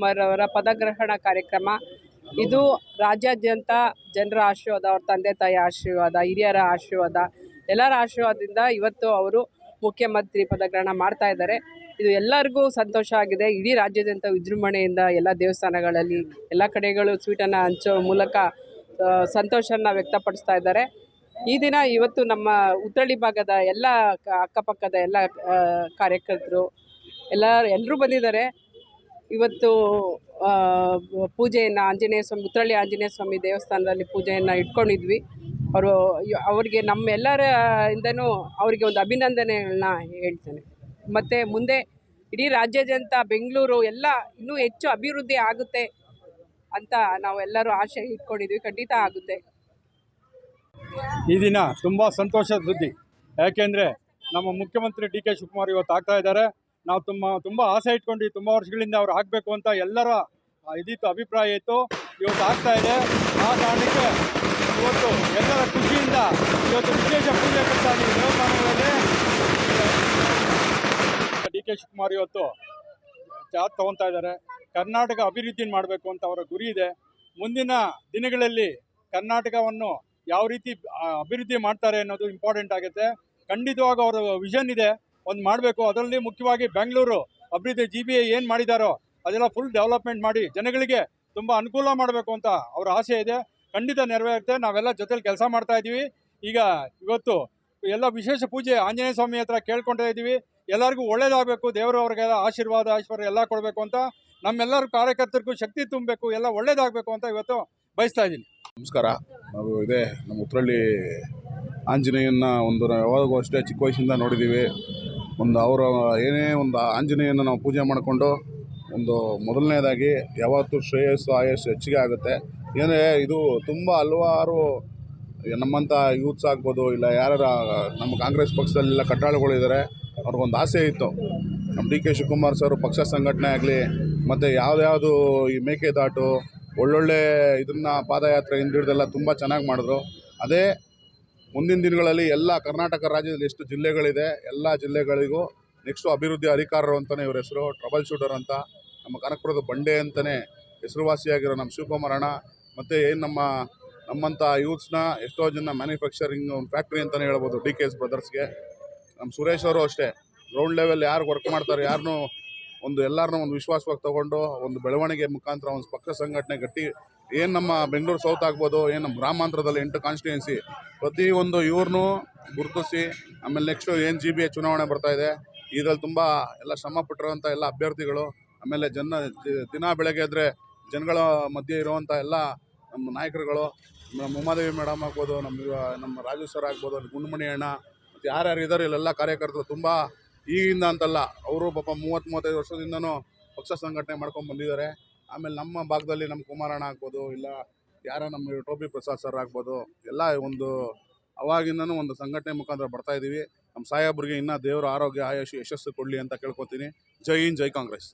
ಶಿವಕುಮಾರ್ ಅವರ ಪದಗ್ರಹಣ ಕಾರ್ಯಕ್ರಮ. ಇದು ರಾಜ್ಯಾದ್ಯಂತ ಜನರ ಆಶೀರ್ವಾದ, ಅವ್ರ ತಂದೆ ತಾಯಿ ಆಶೀರ್ವಾದ, ಹಿರಿಯರ ಆಶೀರ್ವಾದ, ಎಲ್ಲರ ಆಶೀರ್ವಾದದಿಂದ ಇವತ್ತು ಅವರು ಮುಖ್ಯಮಂತ್ರಿ ಪದಗ್ರಹಣ ಮಾಡ್ತಾ ಇದ್ದಾರೆ. ಇದು ಎಲ್ಲರಿಗೂ ಸಂತೋಷ ಆಗಿದೆ. ಇಡೀ ರಾಜ್ಯಾದ್ಯಂತ ವಿಜೃಂಭಣೆಯಿಂದ ಎಲ್ಲ ದೇವಸ್ಥಾನಗಳಲ್ಲಿ ಎಲ್ಲ ಕಡೆಗಳು ಸ್ವೀಟನ್ನು ಹಂಚೋ ಮೂಲಕ ಸಂತೋಷನ ವ್ಯಕ್ತಪಡಿಸ್ತಾ ಇದ್ದಾರೆ. ಈ ದಿನ ಇವತ್ತು ನಮ್ಮ ಉತ್ರಳ್ಳಿ ಭಾಗದ ಎಲ್ಲ ಅಕ್ಕಪಕ್ಕದ ಎಲ್ಲ ಕಾರ್ಯಕರ್ತರು ಎಲ್ಲರೂ ಬಂದಿದ್ದಾರೆ. ಇವತ್ತು ಪೂಜೆಯನ್ನು ಉತ್ರಳ್ಳಿ ಆಂಜನೇಯ ಸ್ವಾಮಿ ದೇವಸ್ಥಾನದಲ್ಲಿ ಪೂಜೆಯನ್ನು ಇಟ್ಕೊಂಡಿದ್ವಿ. ಅವರಿಗೆ ನಮ್ಮೆಲ್ಲರ ಇಂದನೂ ಅವರಿಗೆ ಒಂದು ಅಭಿನಂದನೆಗಳನ್ನ ಹೇಳ್ತೇನೆ. ಮತ್ತು ಮುಂದೆ ಇಡೀ ರಾಜ್ಯಾದ್ಯಂತ ಬೆಂಗಳೂರು ಎಲ್ಲ ಇನ್ನೂ ಹೆಚ್ಚು ಅಭಿವೃದ್ಧಿ ಆಗುತ್ತೆ ಅಂತ ನಾವೆಲ್ಲರೂ ಆಶೆ ಇಟ್ಕೊಂಡಿದ್ವಿ. ಖಂಡಿತ ಆಗುತ್ತೆ. ಈ ದಿನ ತುಂಬ ಸಂತೋಷದ ಸುದ್ದಿ. ಯಾಕೆಂದರೆ ನಮ್ಮ ಮುಖ್ಯಮಂತ್ರಿ ಡಿ ಕೆ ಶಿವಕುಮಾರ್ ಇವತ್ತು ಆಗ್ತಾ ಇದ್ದಾರೆ. ನಾವು ತುಂಬ ಆಸೆ ಇಟ್ಕೊಂಡು ತುಂಬ ವರ್ಷಗಳಿಂದ ಅವ್ರು ಆಗಬೇಕು ಅಂತ ಎಲ್ಲರ ಇದಿತ್ತು, ಅಭಿಪ್ರಾಯ ಇತ್ತು. ಇವತ್ತು ಆಗ್ತಾ ಇದೆ. ಆ ಕಾರಣಕ್ಕೆ ಇವತ್ತು ಎಲ್ಲರ ಖುಷಿಯಿಂದ ಇವತ್ತು ವಿಶೇಷ ಪೂಜೆ ಕೊಡ್ತಾರೆ ದೇವಸ್ಥಾನಗಳಲ್ಲಿ. ಡಿ ಕೆ ಶಿವಕುಮಾರ್ ಇವತ್ತು ಚಾರ್ಜ್ ತೊಗೊತಾ ಇದ್ದಾರೆ. ಕರ್ನಾಟಕ ಅಭಿವೃದ್ಧಿ ಮಾಡಬೇಕು ಅಂತ ಅವರ ಗುರಿ ಇದೆ. ಮುಂದಿನ ದಿನಗಳಲ್ಲಿ ಕರ್ನಾಟಕವನ್ನು ಯಾವ ರೀತಿ ಅಭಿವೃದ್ಧಿ ಮಾಡ್ತಾರೆ ಅನ್ನೋದು ಇಂಪಾರ್ಟೆಂಟ್ ಆಗುತ್ತೆ. ಖಂಡಿತವಾಗ ಅವರ ವಿಷನ್ ಇದೆ, ಒಂದು ಮಾಡಬೇಕು. ಅದರಲ್ಲಿ ಮುಖ್ಯವಾಗಿ ಬೆಂಗಳೂರು ಅಭಿವೃದ್ಧಿ GBA ಏನು ಮಾಡಿದಾರೋ ಅದೆಲ್ಲ ಫುಲ್ ಡೆವಲಪ್ಮೆಂಟ್ ಮಾಡಿ ಜನಗಳಿಗೆ ತುಂಬ ಅನುಕೂಲ ಮಾಡಬೇಕು ಅಂತ ಅವರ ಆಸೆ ಇದೆ. ಖಂಡಿತ ನೆರವೇರುತ್ತೆ. ನಾವೆಲ್ಲ ಜೊತೆಲಿ ಕೆಲಸ ಮಾಡ್ತಾ ಇದ್ದೀವಿ. ಈಗ ಇವತ್ತು ಎಲ್ಲ ವಿಶೇಷ ಪೂಜೆ ಆಂಜನೇಯ ಸ್ವಾಮಿ ಹತ್ರ ಕೇಳ್ಕೊಳ್ತಾ ಇದ್ದೀವಿ. ಎಲ್ಲರಿಗೂ ಒಳ್ಳೇದಾಗಬೇಕು, ದೇವರು ಅವ್ರಿಗೆಲ್ಲ ಆಶೀರ್ವಾದ ಐಶ್ವರ್ಯ ಎಲ್ಲ ಕೊಡಬೇಕು ಅಂತ, ನಮ್ಮೆಲ್ಲರ ಕಾರ್ಯಕರ್ತರಿಗೂ ಶಕ್ತಿ ತುಂಬಬೇಕು, ಎಲ್ಲ ಒಳ್ಳೇದಾಗಬೇಕು ಅಂತ ಇವತ್ತು ಬಯಸ್ತಾ ಇದ್ದೀನಿ. ನಮಸ್ಕಾರ. ನಾವು ನಮ್ಮ ಉತ್ರಳ್ಳಿ ಆಂಜನೇಯನ ಯಾವಾಗೂ ಅಷ್ಟೇ ಚಿಕ್ಕ ವಯಸ್ಸಿಂದ ನೋಡಿದ್ದೀವಿ. ಅವರ ಏನೇ ಒಂದು ಆಂಜನೇಯನ ನಾವು ಪೂಜೆ ಮಾಡಿಕೊಂಡು ಮೊದಲನೇದಾಗಿ ಯಾವತ್ತೂ ಶ್ರೇಯಸ್ಸು ಆಯಸ್ಸು ಹೆಚ್ಚಿಗೆ ಆಗುತ್ತೆ. ಏನೇ ಇದು ತುಂಬ ಹಲವಾರು ನಮ್ಮಂಥ ಯೂತ್ಸ್ ಆಗ್ಬೋದು, ಇಲ್ಲ ಯಾರು ನಮ್ಮ ಕಾಂಗ್ರೆಸ್ ಪಕ್ಷದಲ್ಲೆಲ್ಲ ಕಟ್ಟಾಳುಗಳಿದ್ದಾರೆ, ಅವ್ರಿಗೊಂದು ಆಸೆ ಇತ್ತು. ನಮ್ಮ ಡಿ ಕೆ ಶಿವಕುಮಾರ್ ಸರ್ ಪಕ್ಷ ಸಂಘಟನೆ ಆಗಲಿ, ಮತ್ತು ಯಾವುದ್ಯಾವುದು ಈ ಮೇಕೆದಾಟು ಒಳ್ಳೊಳ್ಳೆ ಪಾದಯಾತ್ರೆ ಹಿಂದಿಡ್ದೆಲ್ಲ ತುಂಬ ಚೆನ್ನಾಗಿ ಮಾಡಿದ್ರು. ಅದೇ ಮುಂದಿನ ದಿನಗಳಲ್ಲಿ ಎಲ್ಲ ಕರ್ನಾಟಕ ರಾಜ್ಯದಲ್ಲಿ ಎಷ್ಟು ಜಿಲ್ಲೆಗಳಿದೆ ಎಲ್ಲ ಜಿಲ್ಲೆಗಳಿಗೂ ನೆಕ್ಸ್ಟು ಅಭಿವೃದ್ಧಿ ಅಧಿಕಾರರು ಅಂತಲೇ ಇವ್ರ ಹೆಸರು. ಟ್ರಬಲ್ ಶೂಟರ್ ಅಂತ ನಮ್ಮ ಕನಕಪುರದ ಬಂಡೆ ಅಂತಲೇ ಹೆಸರುವಾಸಿಯಾಗಿರೋ ನಮ್ಮ ಶಿವಕುಮಾರ್ ಅಣ್ಣ, ಮತ್ತು ಏನು ನಮ್ಮಂಥ ಯೂತ್ಸ್ನ ಎಷ್ಟೋ ಜನ ಮ್ಯಾನುಫ್ಯಾಕ್ಚರಿಂಗ್ ಒಂದು ಫ್ಯಾಕ್ಟ್ರಿ ಅಂತಲೇ ಹೇಳ್ಬೋದು DKS ಬ್ರದರ್ಸ್ಗೆ. ನಮ್ಮ ಸುರೇಶ್ ಅವರು ಅಷ್ಟೇ ಗ್ರೌಂಡ್ ಲೆವೆಲ್ ಯಾರು ವರ್ಕ್ ಮಾಡ್ತಾರೆ ಎಲ್ಲರನ್ನೂ ಒಂದು ವಿಶ್ವಾಸವಾಗಿ ತೊಗೊಂಡು ಒಂದು ಬೆಳವಣಿಗೆ ಮುಖಾಂತರ ಒಂದು ಪಕ್ಷ ಸಂಘಟನೆ ಗಟ್ಟಿ ಏನು ನಮ್ಮ ಬೆಂಗಳೂರು ಸೌತ್ ಆಗ್ಬೋದು, ಏನು ನಮ್ಮ ಗ್ರಾಮಾಂತರದಲ್ಲಿ 8 ಕಾನ್ಸ್ಟಿಟ್ಯೂನ್ಸಿ ಪ್ರತಿಯೊಂದು ಇವ್ರನ್ನೂ ಗುರುತಿಸಿ, ಆಮೇಲೆ ನೆಕ್ಸ್ಟು ಏನು GBA ಚುನಾವಣೆ ಬರ್ತಾಯಿದೆ, ಇದರಲ್ಲಿ ತುಂಬ ಎಲ್ಲ ಶ್ರಮ ಪಟ್ಟಿರೋಂಥ ಎಲ್ಲ ಅಭ್ಯರ್ಥಿಗಳು, ಆಮೇಲೆ ದಿನ ಬೆಳಗ್ಗೆ ಎದ್ದರೆ ಜನಗಳ ಮಧ್ಯೆ ಇರುವಂಥ ಎಲ್ಲ ನಮ್ಮ ನಾಯಕರುಗಳು, ನಮ್ಮ ಉಮಾದೇವಿ ಮೇಡಮ್ ಆಗ್ಬೋದು, ನಮ್ಮ ರಾಜು ಸರ್ ಆಗ್ಬೋದು, ಗುಂಡ್ಮಣಿ ಅಣ್ಣ, ಮತ್ತು ಯಾರ್ಯಾರು ಇದ್ದಾರೆ ಇಲ್ಲೆಲ್ಲ ಕಾರ್ಯಕರ್ತರು ತುಂಬ ಈಗಿಂದ ಅಂತಲ್ಲ, ಅವರು ಪಾಪ 30-35 ವರ್ಷದಿಂದನೂ ಪಕ್ಷ ಸಂಘಟನೆ ಮಾಡ್ಕೊಂಡು ಬಂದಿದ್ದಾರೆ. ಆಮೇಲೆ ನಮ್ಮ ಭಾಗದಲ್ಲಿ ನಮ್ಮ ಕುಮಾರಣ್ಣ ಆಗ್ಬೋದು, ಇಲ್ಲ ನಮ್ಮ ಟೋಪಿ ಪ್ರಸಾದ್ ಸರ್ ಆಗ್ಬೋದು, ಎಲ್ಲ ಅವಾಗಿಂದನೂ ಒಂದು ಸಂಘಟನೆ ಮುಖಾಂತರ ಬರ್ತಾಯಿದ್ದೀವಿ. ನಮ್ಮ ಸಾಹೇಬ್ರಿಗೆ ಇನ್ನೂ ದೇವರ ಆರೋಗ್ಯ ಆಯುಷ್ ಯಶಸ್ಸು ಕೊಡಲಿ ಅಂತ ಕೇಳ್ಕೊತೀನಿ. ಜೈ ಹಿಂದ್, ಜೈ ಕಾಂಗ್ರೆಸ್.